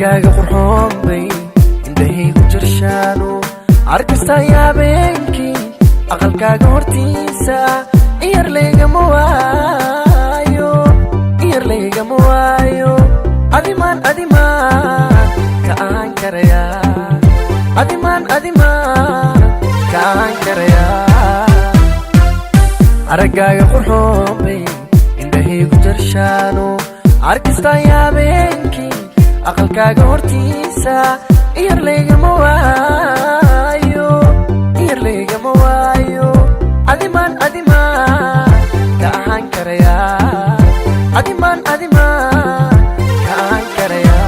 aragaaga qurxoon bay indhahaygu jirshaano arkasta yaabeenkii aqalkaaga hortiisa iyar laygama waayo adimaan ka aan karaya adimaan ka aan karaya aragaaga qurxoon bay indhahaygu jirshaano arkasta yaabeenkii aqalkaaga hortiisa iyar laygama waayo adimaan ka aan karaya adimaan ka aan karaya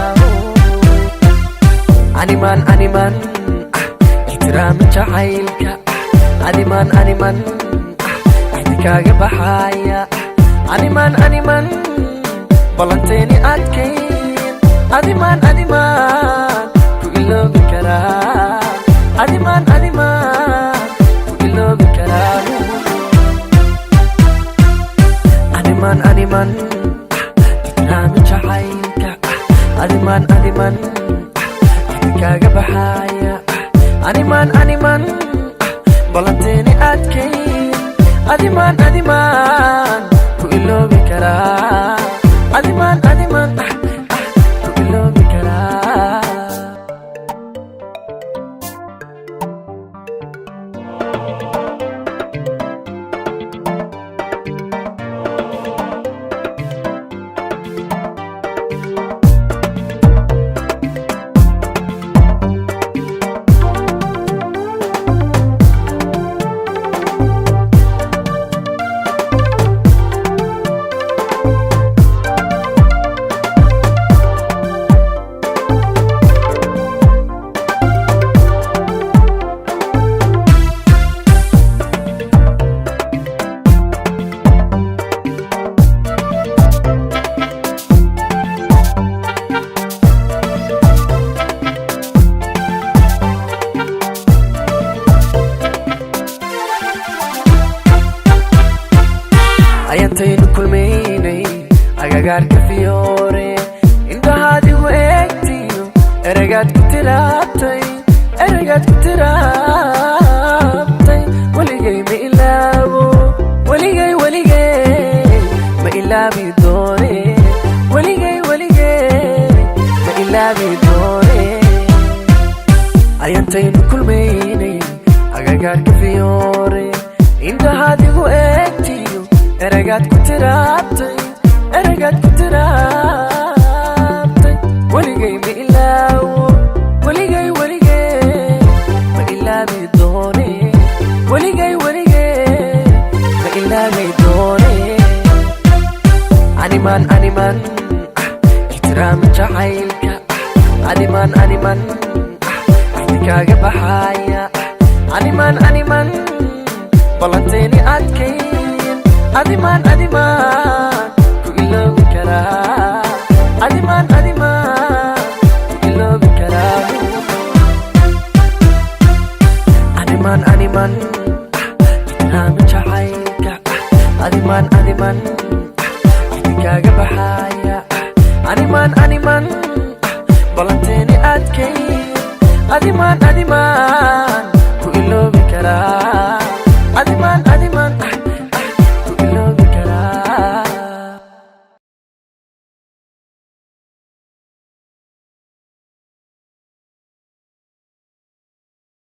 animan ihtiraami jacaylka animan axdikaaga baxaya animan balanteeni adkayn adimaan ku iloobi karaa adimaan ku iloobi karaa animan ihtiraami jacaylka adimaan axdikaaga baxaya animan balanteeni adkayn adimaan ku iloobi karaa adimaan ku iloobi karaa ayantaynu kulmaynay agagaarka fiyoore indhahaadigu eegtiyo eragaad ku tiraabtay weligay ma ilaabo weligay ma ilaabi doone weligay ma ilaabi doone ayantaynu kulmaynay agagaarka fiyoore indhahaadigu eegtiyo eragaad ku tiraabtay weligay ma ilaawo weligay ma ilaabi doone weligay ma ilaabi doone animan ihtiraami jacaylka animan axdikaaga baxaya animan balanteeni adkayn adimaan ku iloobi karaa adimaan ku iloobi karaa animan ihtiraami jacaylka adimaan axdikaaga baxaya animan balanteeni adkayn adimaan